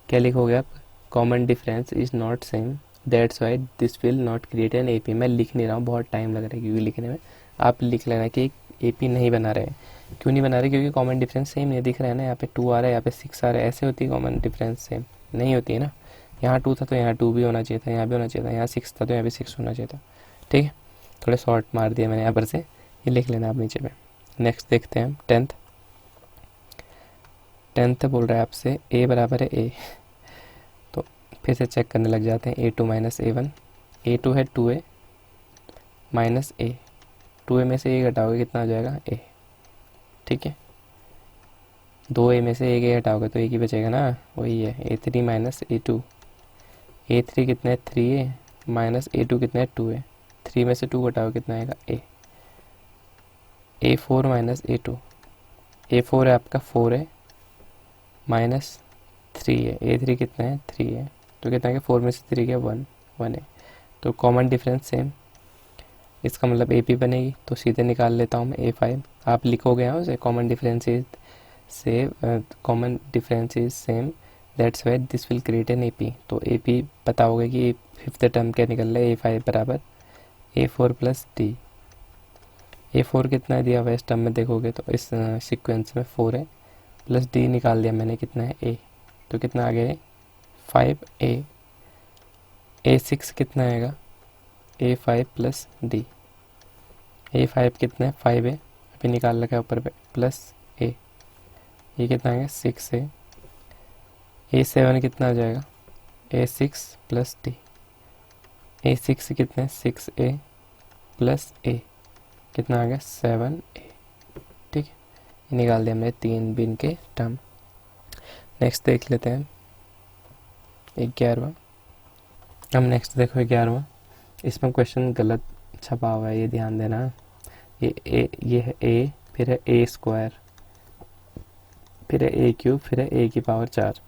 क्या लिखोगे आप, common difference is not same, that's why this will not create N AP। मैं लिख नहीं रहा हूँ, बहुत टाइम लग रहा है क्योंकि लिखने में। आप लिख लेना कि AP नहीं बना रहे। क्यों नहीं बना रहे, क्योंकि कॉमन डिफरेंस सेम नहीं दिख रहा है ना। यहाँ पे 2 आ रहा है, यहाँ पे 6 आ रहा है, ऐसे होती है कॉमन डिफरेंस सेम नहीं होती है ना। यहाँ 2 था तो यहाँ 2 भी होना चाहिए था, यहाँ भी होना चाहिए था। यहाँ 6 था तो यहाँ भी 6 होना चाहिए था। ठीक है, थोड़े शॉर्ट मार दिया मैंने यहाँ पर से, ये लिख लेना आप नीचे में। नेक्स्ट देखते हैं हम 10th बोल रहा है आपसे A बराबर है A। तो फिर से चेक करने लग जाते हैं। A2 minus A1। A2 है 2A माइनस A। 2A में से A घटाओगे कितना हो जाएगा A। ठीक है, 2A में से 1 A हटाओगे तो एक ही बचेगा ना, वही है A3 माइनस A2। A3 कितना है 3A माइनस A2 कितना है 2A। 3 में से 2 घटाओगे कितना आएगा A। A4 minus A2। A4 है आपका 4A माइनस 3A। A3 कितना है 3A, तो कितना है 4 में से 3 गया 1 है। तो कॉमन डिफरेंस सेम, इसका मतलब AP बनेगी। तो सीधे निकाल लेता हूँ मैं A5। आप लिखोगे यहाँ उसे common difference is same, that's why this will create an AP। तो AP पता होगा कि 5th टर्म क्या निकल रहा है, A5 बराबर A4 प्लस D। A4 कितना दिया हुआ है इस टर्म में देखोगे तो इस सीक्वेंस में 4 है, प्लस D निकाल दिया मैंने कितना है A, तो कितना आ गया 5A। A6 कितना आएगा A5 प्लस D। A5 कितना है 5A, अभी निकाल रखा है ऊपर पे, प्लस A, ये कितना आएगा 6A। A7 कितना आ जाएगा A6 प्लस D। A6 कितना है 6A प्लस A, कितना आ गया 7A। ठीक है, ये निकाल दिया हमने 3 बिन के टर्म। नेक्स्ट देख लेते हैं 11वां। अब नेक्स्ट देखो 11वां, इसमें क्वेश्चन गलत छपा हुआ है, ये ध्यान देना। ये है A, फिर है A स्क्वायर, फिर है A क्यूब, फिर है A की पावर 4,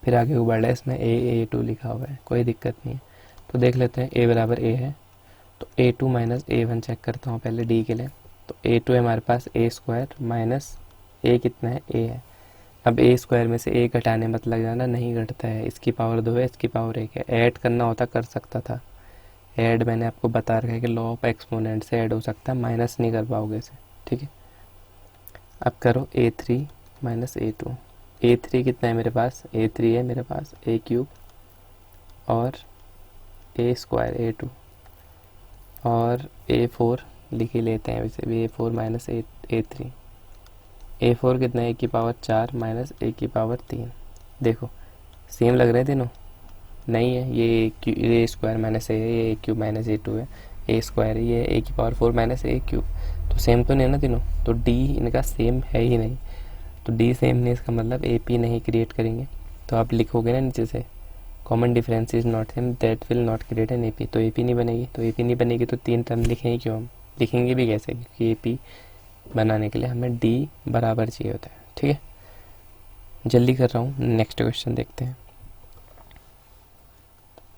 फिर आगे को बढ़ रहा है, इसमें A2 लिखा हुआ है, कोई दिक्कत नहीं है। तो देख लेते हैं A बराबर A है, तो A2 माइनस A1 चेक करता हूँ पहले D के लिए। तो A2 है हमारे पास A स्क्वायर माइनस A कितना है A है। अब A स्क्वायर में से A घटाने मत लग जाना, नहीं घटता है, इसकी पावर 2 है, इसकी पावर 1 है। ऐड करना होता कर सकता था, ऐड मैंने आपको बता रखा है कि लॉ ऑफ एक्सपोनेंट से ऐड हो सकता है, माइनस नहीं कर पाओगे इसे। ठीक है, अब करो A3 माइनस A2। A3 कितना है मेरे पास, A3 है मेरे पास A क्यूब और A स्क्वायर A2 और A4 लिख ही लेते हैं वैसे भी, A4 माइनस A3। A4 कितना है, ए की पावर 4 माइनस ए की पावर 3। देखो सेम लग रहे हैं तीनों, नहीं है, ये ए स्क्वायर माइनस ए है, ये ए क्यूब माइनस ए 2 है, ए स्क्वायर है, ये ए की पावर 4 माइनस ए क्यूब। तो सेम तो नहीं है ना तीनों, तो डी इनका सेम है ही नहीं। तो डी सेम नहीं, इसका मतलब ए पी नहीं क्रिएट करेंगे। तो आप लिखोगे ना नीचे से common difference is not same that will not create an A P. तो ए पी नहीं बनेगी, तो ए पी नहीं बनेगी तो 3 टर्म लिखेंगे क्यों, हम लिखेंगे भी कैसे, क्योंकि ए पी बनाने के लिए हमें डी बराबर चाहिए होता है। ठीक है, जल्दी कर रहा हूँ, नेक्स्ट क्वेश्चन देखते हैं।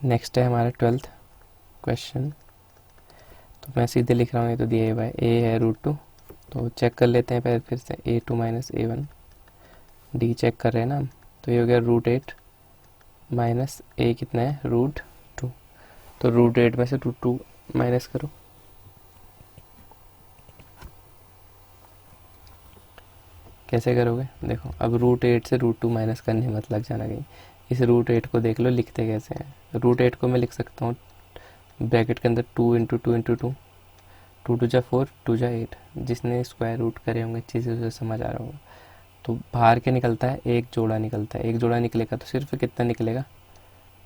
नेक्स्ट है हमारा 12th क्वेश्चन। तो मैं सीधे लिख रहा हूँ, ये तो दिया हुआ है, ए है √2। तो चेक कर लेते हैं पहले फिर से, A2 minus A1, D check कर रहे हैं ना हम। तो ये हो गया √8 माइनस ए कितना है √2। तो √8 में से √2 माइनस करो। कैसे करोगे, देखो अब √8 से √2 माइनस करने मत लग जाना कहीं। इस √8 को देख लो लिखते कैसे हैं। √8 को मैं लिख सकता हूँ ब्रैकेट के अंदर 2 इंटू 2 इंटू 2, 2 2 जा 4, 2 जा 8। जिसने स्क्वायर रूट करे होंगे अच्छी से उसे समझ आ रहा होगा। तो बाहर क्या निकलता है, एक जोड़ा निकलता है। एक जोड़ा निकलेगा तो सिर्फ कितना निकलेगा,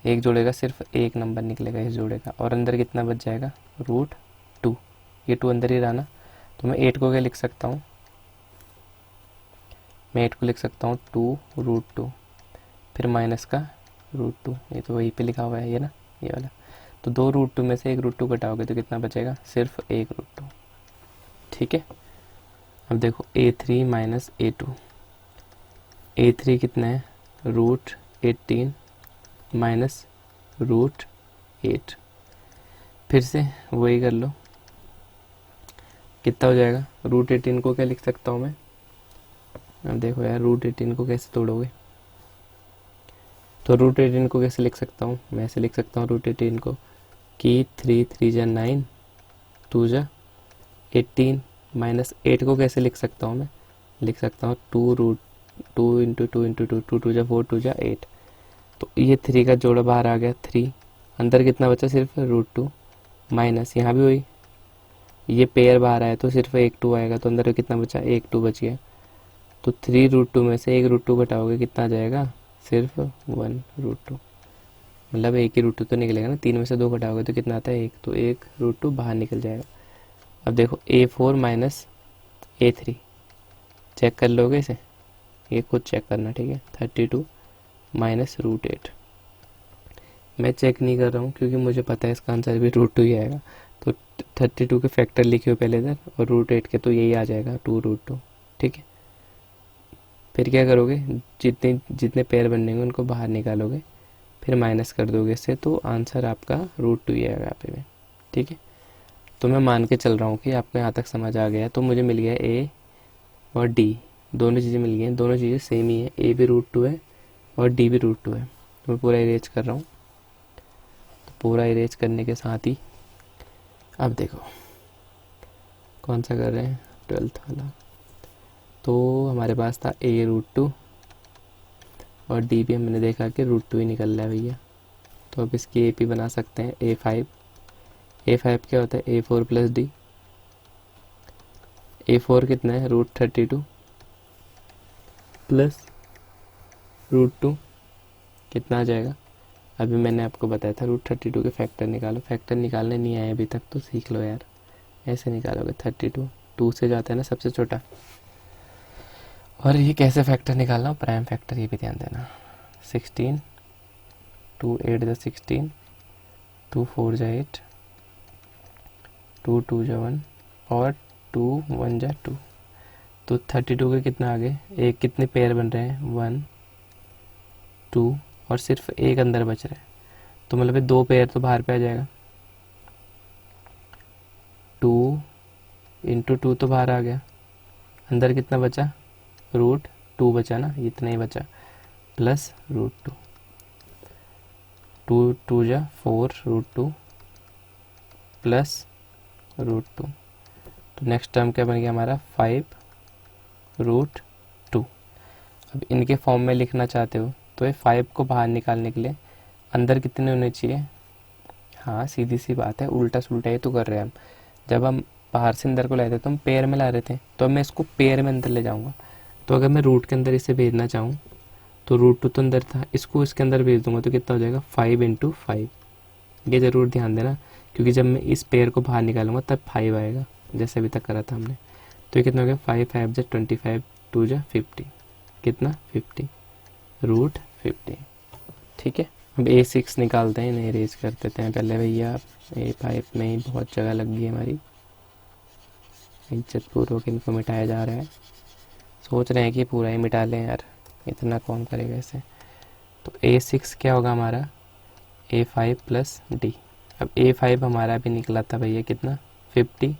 एक जोड़े का सिर्फ एक नंबर निकलेगा इस जोड़े का, और अंदर कितना बच जाएगा √2। ये 2 अंदर ही रहा ना। तो मैं 8 को क्या लिख सकता हूँ, मैं 8 को लिख सकता हूँ 2√2, फिर माइनस का √2। ये तो वहीं पे लिखा हुआ है ये ना, ये वाला। तो 2 √2 में से 1 √2 घटाओगे तो कितना बचेगा, सिर्फ 1 √2। ठीक है, अब देखो A3 माइनस A2। A3 कितना है √18 माइनस √8। फिर से वही कर लो, कितना हो जाएगा। √18 को क्या लिख सकता हूँ मैं, अब देखो यार √18 को कैसे तोड़ोगे। तो √18 को कैसे लिख सकता हूँ, मैं ऐसे लिख सकता हूँ √18 को कि 3 3 जा 9, 2 जा 18, माइनस 8 को कैसे लिख सकता हूँ मैं, लिख सकता हूँ 2 इंटू 2 इंटू 2, 2 2 जा 4, 2 जा 8। तो ये 3 का जोड़ा बाहर आ गया 3, अंदर कितना बचा सिर्फ √2, माइनस यहाँ भी वही, ये पेयर बाहर आया तो सिर्फ 1 2 आएगा, तो अंदर कितना बचा 1 2 बच गया। तो 3 √2 में से 1 √2 घटाओगे कितना आ जाएगा, सिर्फ 1 √2। मतलब एक ही √2 तो निकलेगा ना, 3 में से 2 घटाओगे तो कितना आता है 1, तो 1 √2 बाहर निकल जाएगा। अब देखो A4 माइनस A3 चेक कर लोगे इसे, ये खुद चेक करना, ठीक है। 32 माइनस √8, मैं चेक नहीं कर रहा हूँ क्योंकि मुझे पता है इसका आंसर भी √2 ही आएगा। तो 32 के फैक्टर लिखे हो पहले इधर, और √8 के तो यही आ जाएगा 2 √2। ठीक है, फिर क्या करोगे, जितने जितने पेयर बनेंगे उनको बाहर निकालोगे, फिर माइनस कर दोगे इससे, तो आंसर आपका √2 ही आएगा यहाँ पे भी। ठीक है, तो मैं मान के चल रहा हूँ कि आपको यहाँ तक समझ आ गया। तो मुझे मिल गया A और D, दोनों चीज़ें मिल गई हैं, दोनों चीज़ें सेम ही है, A भी √2 है और D भी √2 है। तो मैं पूरा इरेज कर रहा हूँ। तो पूरा इरेज करने के साथ ही अब देखो कौन सा कर रहे हैं, 12th वाला। तो हमारे पास था A √2 और D भी हमने देखा कि √2 ही निकल रहा है भैया। तो अब इसकी AP बना सकते हैं A5। A5 क्या होता है, A4 प्लस D। A4 कितना है √32 प्लस √2, कितना आ जाएगा। अभी मैंने आपको बताया था √32 के फैक्टर निकालो, फैक्टर निकालने नहीं आए अभी तक तो सीख लो यार। ऐसे निकालोगे 32, 2 से जाता है ना सबसे छोटा। और ये कैसे फैक्टर निकालना, प्राइम फैक्टर, ये भी ध्यान देना। 16, 2 8 जा 16, 2 4 जा 8, 2 2 जा 1 और 2 1 जा 2। तो 32 के कितना आगे, एक कितने पेयर बन रहे हैं, 1 2 और सिर्फ एक अंदर बच रहा है। तो मतलब 2 पेयर तो बाहर पे आ जाएगा, 2 इंटू 2 तो बाहर आ गया, अंदर कितना बचा √2 बचा ना, इतना ही बचा, प्लस √2, 2 2 जा 4 √2 प्लस √2। तो नेक्स्ट टर्म क्या बन गया हमारा 5 √2। अब इनके फॉर्म में लिखना चाहते हो तो ये 5 को बाहर निकालने के लिए अंदर कितने होने चाहिए। हाँ सीधी सी बात है, उल्टा सुल्टा ही तो कर रहे हैं हम। जब हम बाहर से अंदर को लाए थे तो हम पेयर में ला रहे थे, तो अब मैं इसको पेयर में अंदर ले जाऊंगा। तो अगर मैं रूट के अंदर इसे भेजना चाहूँ तो रूट 2 तो अंदर था, इसको इसके अंदर भेज दूंगा तो कितना हो जाएगा 5 × 5। ये ज़रूर ध्यान देना, क्योंकि जब मैं इस पेयर को बाहर निकालूंगा तब 5 आएगा, जैसे अभी तक करा था हमने। तो ये कितना हो गया 5 5 × 25 2 × 50, कितना 50 √50। ठीक है, अब A6 निकालते हैं, इन्हें इरेज कर देते हैं पहले भैया। A5 में ही बहुत जगह लग गई हमारी, इज्जतपूर्वक इनको मिटाया जा रहा है। सोच रहे हैं कि पूरा ही मिटा लें यार, इतना कौन करेगा इसे। तो A6 क्या होगा हमारा A5 + D। अब A5 हमारा भी निकला था भैया कितना 50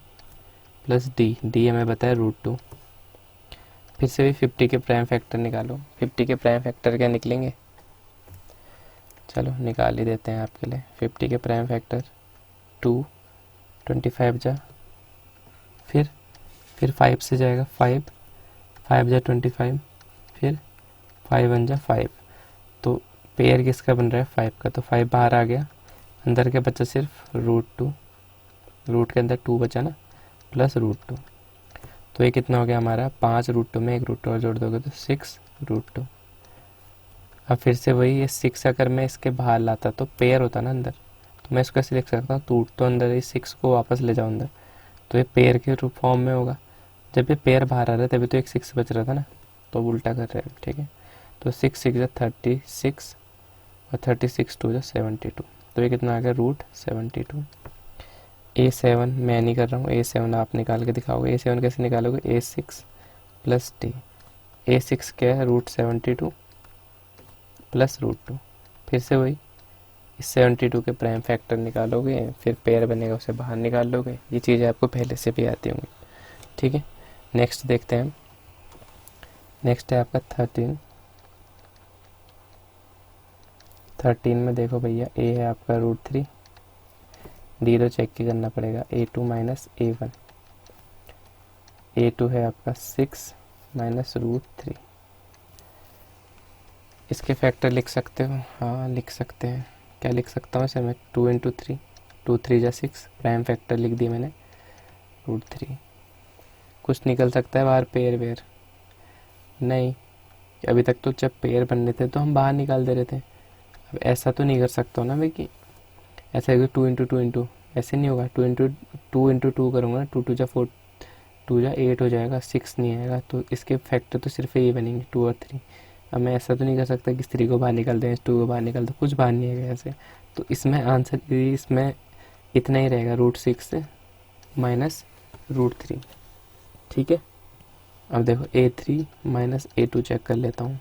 + D हमें बताया √2। फिर से भी 50 के प्राइम फैक्टर निकालो। 50 के प्राइम फैक्टर क्या निकलेंगे, चलो निकाल ही देते हैं आपके लिए। 50 के प्राइम फैक्टर 2, 25 जा, फिर 5 से जाएगा 5 5 जा 25, फिर 5 1 जा 5। तो पेयर किसका बन रहा है 5 का, तो 5 बाहर आ गया, अंदर के बचा सिर्फ √2, रूट के अंदर 2 बचा ना, प्लस √2। तो ये कितना हो गया हमारा 5 √2 में एक √2 और जोड़ दोगे तो 6 √2। अब फिर से वही, ये 6 अगर मैं इसके बाहर लाता तो पेयर होता ना अंदर, तो मैं इसको ऐसे लिख सकता हूँ, टूट तो अंदर ही 6 को वापस ले जाओ अंदर, तो ये पेयर के फॉर्म में होगा। जब ये पेयर बाहर आ रहा है तभी तो एक 6 बच रहा था ना, तो उल्टा कर रहे हैं। ठीक है, तो 6 6 × 36 और 36 2 × 72, तो ये कितना आ गया √72। A7 मैं नहीं कर रहा हूँ, A7 आप निकाल के दिखाओगे। A7 कैसे निकालोगे, A6 + D। A6 क्या है √72 + √2। फिर से वही, इस 72 के प्राइम फैक्टर निकालोगे, फिर पेयर बनेगा उसे बाहर निकाल लोगे। ये चीज़ें आपको पहले से भी आती होंगी। ठीक है, नेक्स्ट देखते हैं। नेक्स्ट है आपका 13। 13 में देखो भैया, A है आपका √3, D तो चेक ही करना पड़ेगा, A2 - A1। A2 है आपका 6 - √3। इसके फैक्टर लिख सकते हो, हाँ लिख सकते हैं। क्या लिख सकता हूँ इसे मैं, 2 × 3, 2 3 जा 6, प्राइम फैक्टर लिख दिया मैंने √3। कुछ निकल सकता है बाहर, पेयर वेयर नहीं, अभी तक तो जब पेयर बनने थे तो हम बाहर निकाल दे रहे थे। अब ऐसा तो नहीं कर सकता हूँ ना मैं कि ऐसा है 2 × 2 ऐसे नहीं होगा। 2 × 2 करूँगा ना, 2 2 जा 4, 2 जा 8 हो जाएगा, 6 नहीं आएगा। तो इसके फैक्टर तो सिर्फ ये बनेंगे 2 और 3। अब मैं ऐसा तो नहीं कर सकता कि 3 को बाहर निकाल दें, 2 को बाहर निकाल दो, कुछ बाहर नहीं आएगा ऐसे। तो इसमें आंसर इसमें इतना ही रहेगा, √6 - √3। ठीक है, अब देखो A3 - A2 चेक कर लेता हूँ।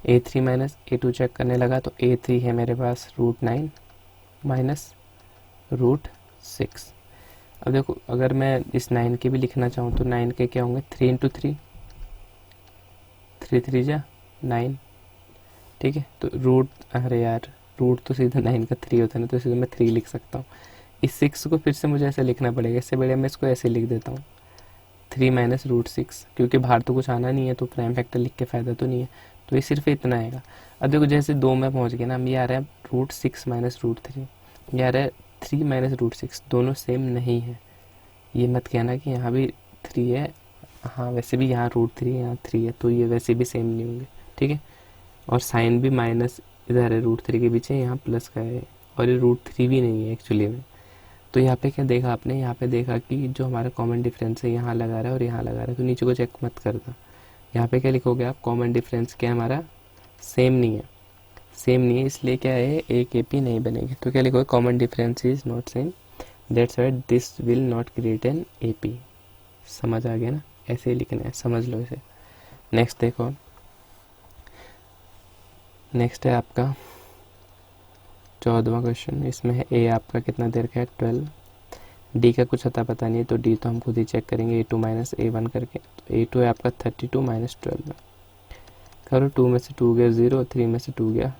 A3 - A2 चेक करने लगा तो A3 है मेरे पास √9 - √6। अब देखो, अगर मैं इस 9 के भी लिखना चाहूँ तो 9 के क्या होंगे, 3 × 3, 3 3 जा 9। ठीक है, तो अरे यार, रूट तो सीधा 9 का 3 होता है ना, तो सीधा मैं 3 लिख सकता हूँ। इस 6 को फिर से मुझे ऐसे लिखना पड़ेगा, इससे बढ़िया मैं इसको ऐसे लिख देता हूँ, 3 - √6, क्योंकि बाहर तो कुछ आना नहीं है तो प्राइम फैक्टर लिख के फ़ायदा तो नहीं है। तो ये सिर्फ इतना आएगा। अब देखो, जैसे 2 में पहुँच गए ना, हम ये आ रहा है √6 - √3, ये आ रहा है 3 - √6, दोनों सेम नहीं है। ये मत कहना कि यहाँ भी 3 है, हाँ वैसे भी यहाँ √3 है, यहाँ 3 है, तो ये वैसे भी सेम नहीं होंगे। ठीक है, और साइन भी माइनस इधर है √3 के पीछे, यहाँ प्लस का है, और ये √3 भी नहीं है एक्चुअली में। तो यहाँ पे क्या देखा आपने, यहाँ पे देखा कि जो हमारा कॉमन डिफरेंस है यहाँ लगा रहा है और यहाँ लगा रहा है, तो नीचे को चेक मत करना। यहाँ पे क्या लिखोगे आप, कॉमन डिफरेंस क्या हमारा सेम नहीं है, सेम नहीं है, इसलिए क्या है एक AP नहीं बनेगी। तो क्या लिखोगे, common difference is not same, that's why this will not create N AP। समझ आ गया ना, ऐसे ही लिखना है, समझ लो इसे। नेक्स्ट देखो, नेक्स्ट है आपका 14वां क्वेश्चन। इसमें है A आपका कितना देर का है 12, D का कुछ अता पता नहीं है, तो D तो हम खुद ही चेक करेंगे A2 - A1 करके। तो A2 है आपका 32 - 12 करो, 2 में से 2 गया 0, 3 में से 2 गया,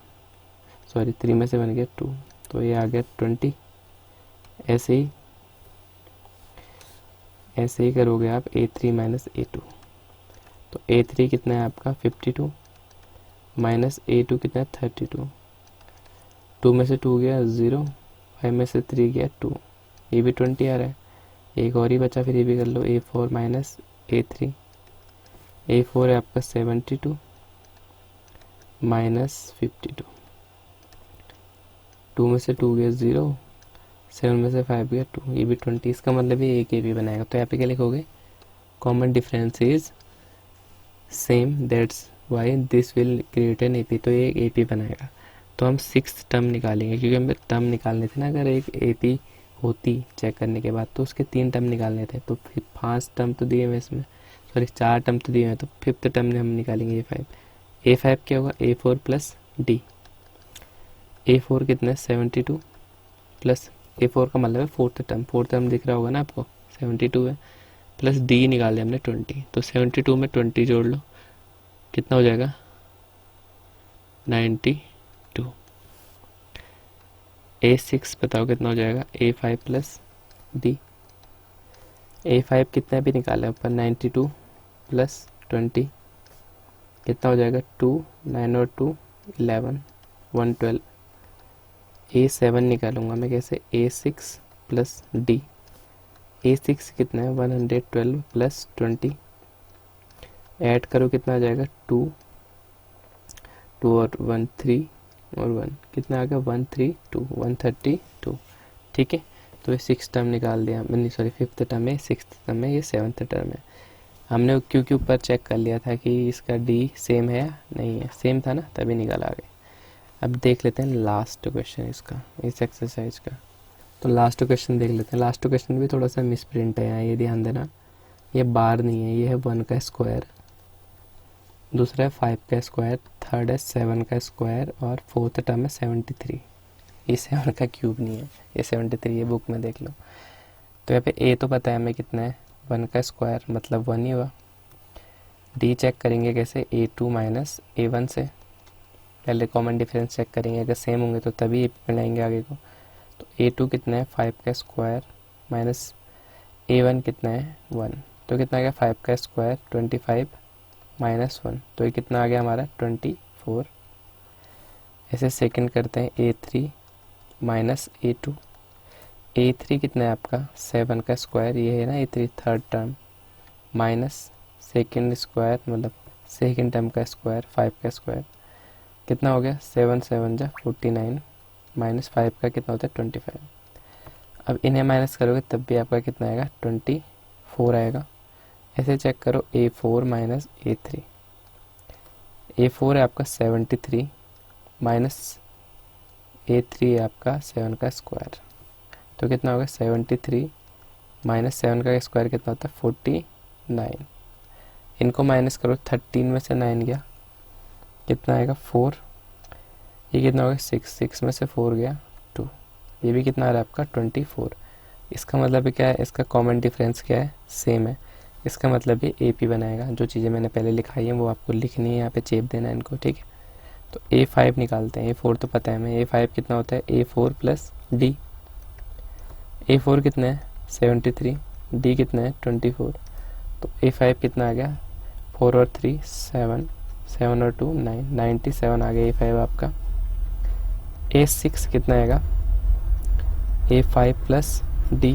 सॉरी 3 में से 1 गया 2, तो ये आ गया 20। ऐसे ही करोगे आप A3 - A2। तो A3 कितना है आपका 52 माइनस A2 कितना है 32, 2 में से 2 गया 0, 5 में से 3 गया 2, ये भी 20 आ रहा है। एक और ही बचा, फिर ये भी कर लो, A4 - A3 A4 है आपका 72 माइनस 52, 2 में से 2 गया 0, 7 में से 5 गया 2, ये भी 20, इसका मतलब ये एक AP बनाएगा। तो यहाँ पे क्या लिखोगे, common difference is same that's why this will create an AP, तो ये एक AP बनाएगा। तो हम 6th टर्म निकालेंगे, क्योंकि हमें टर्म निकालने थे ना, अगर एक AP होती चेक करने के बाद तो उसके 3 टर्म निकालने थे, तो फिर 5 टर्म तो दिए हुए इसमें, सॉरी 4 टर्म तो दिए हुए, तो 5th टर्म में हम निकालेंगे A5। A5 क्या होगा, A4 प्लस D। A4 कितना है 72 प्लस A4 का मतलब है 4th टर्म, 4th टर्म दिख रहा होगा ना आपको, 72 है, प्लस D निकाल दिया हमने 20, तो 72 में 20 जोड़ लो, कितना हो जाएगा 92। A6 बताओ कितना हो जाएगा, A5 प्लस D। A5 कितना भी निकाला ऊपर, 92 प्लस 20 कितना हो जाएगा 2, 9 और 2 11, 112। A7 निकालूंगा मैं कैसे, A6 प्लस D। A6 कितना है 112 प्लस 20, ऐड करो कितना आ जाएगा 2, 2 और 1 3 और 1, कितना आ गया 132, 132। ठीक है, तो ये 6th टर्म निकाल दिया मैंने, सॉरी 5th टर्म है, 6th टर्म है, ये 7th टर्म है। हमने क्योंकि ऊपर चेक कर लिया था कि इसका D सेम है या नहीं है, सेम था ना, तभी निकाल आ गए। अब देख लेते हैं लास्ट क्वेश्चन इसका, इस एक्सरसाइज का। तो लास्ट क्वेश्चन देख लेते हैं। लास्ट क्वेश्चन भी थोड़ा सा मिसप्रिंट है यहाँ, ये ध्यान देना, ये बार नहीं है, ये है 1 का स्क्वायर, दूसरा है 5 का स्क्वायर, थर्ड है 7 का स्क्वायर, और 4th टर्म है 73। ये 7 का क्यूब नहीं है, ये 73 है, बुक में देख लो। तो यहाँ पे A तो पता है हमें कितना है, 1 का स्क्वायर मतलब 1 ही हुआ। D चेक करेंगे कैसे, A2 माइनस A1 से, पहले कॉमन डिफरेंस चेक करेंगे, अगर सेम होंगे तो तभी बनाएंगे आगे को। तो A2 कितना है 5 का स्क्वायर माइनस A1 कितना है 1, तो कितना आ गया 5 का स्क्वायर 25 माइनस 1, तो ये कितना आ गया हमारा 24। ऐसे सेकंड करते हैं A3 माइनस A2। A3 कितना है आपका 7 का स्क्वायर, ये है ना A3 third term, minus second square मतलब सेकंड टर्म का स्क्वायर 5 का स्क्वायर, कितना हो गया 7 7 जा 49, माइनस 5 का कितना होता है 25। अब इन्हें माइनस करोगे तब भी आपका कितना आएगा 24 आएगा। ऐसे चेक करो A4 माइनस A3, A4 है आपका 73 माइनस A3 है आपका 7 का स्क्वायर, तो कितना होगा 73 माइनस 7 का स्क्वायर कितना होता है 49। इनको माइनस करो, 13 में से 9 गया, कितना आएगा 4, ये कितना होगा 6, 6 में से 4 गया 2, ये भी कितना आ रहा है आपका 24। इसका मतलब क्या है, इसका कॉमन डिफरेंस क्या है, सेम है, इसका मतलब ये AP बनाएगा। जो चीज़ें मैंने पहले लिखाई हैं वो आपको लिखनी है, यहाँ पे चेप देना है इनको, ठीक है। तो A5 निकालते हैं, A4 तो पता है हमें, A5 कितना होता है A4 प्लस D। A4 कितना है 73, D कितना है 24, तो A5 कितना आ गया 4 और 3 7, 7 और 2 9, 97 आ गया A5 आपका। A6 कितना आएगा A5 प्लस D,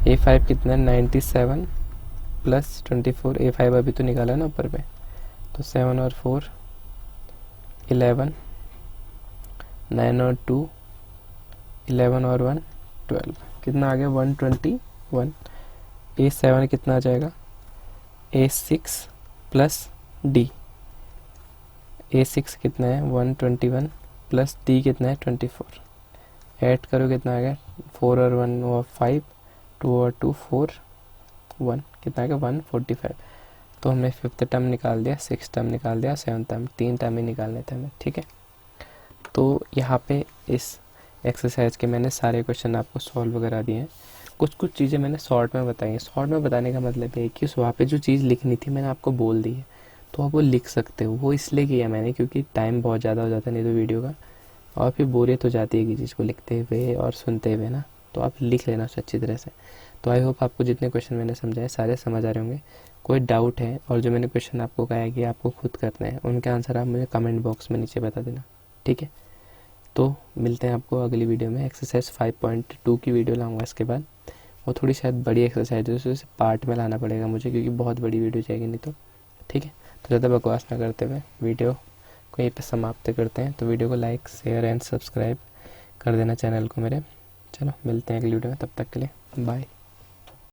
A5 कितना है 97 प्लस 24, A5 अभी तो निकाला ना ऊपर पे, तो 7 और 4 11, 9 और 2 11 और 1 12, कितना आ गया 121। A7 कितना आ जाएगा A6 प्लस D, A6 कितना है 121 प्लस D कितना है 24, ऐड करो कितना आ गया 4 और 1 और 5, 2 और 2 4 1, कितना आ गया 145। तो हमने 5th टर्म निकाल दिया, 6th टर्म निकाल दिया, 7th टर्म, 3 टर्म ही निकालने थे हमें, ठीक है। तो यहाँ पे इस एक्सरसाइज के मैंने सारे क्वेश्चन आपको सॉल्व करा दिए हैं। कुछ कुछ चीज़ें मैंने शॉर्ट में बताई हैं। शॉर्ट में बताने का मतलब है कि वहाँ पे जो चीज़ लिखनी थी मैंने आपको बोल दी है, तो आप वो लिख सकते हो। वो इसलिए किया मैंने क्योंकि टाइम बहुत ज़्यादा हो जाता है नहीं तो वीडियो का, और फिर बोरियत हो जाती है कि चीज़ को लिखते हुए और सुनते हुए ना, तो आप लिख लेना उसे अच्छी तरह से। तो आई होप आपको जितने क्वेश्चन मैंने समझाए सारे समझ आ रहे होंगे। कोई डाउट है और जो मैंने क्वेश्चन आपको कहा है कि आपको खुद करना है, उनके आंसर आप मुझे कमेंट बॉक्स में नीचे बता देना, ठीक है। तो मिलते हैं आपको अगली वीडियो में। एक्सरसाइज 5.2 की वीडियो लाऊंगा इसके बाद। वो थोड़ी शायद बड़ी एक्सरसाइज है, उसे पार्ट में लाना पड़ेगा मुझे, क्योंकि बहुत बड़ी वीडियो जाएगी नहीं तो। ठीक है, तो ज़्यादा बकवास ना करते हुए वीडियो को यहीं पर समाप्त करते हैं। तो वीडियो को लाइक शेयर एंड सब्सक्राइब कर देना चैनल को मेरे। चलो मिलते हैं अगली वीडियो में, तब तक के लिए बाय।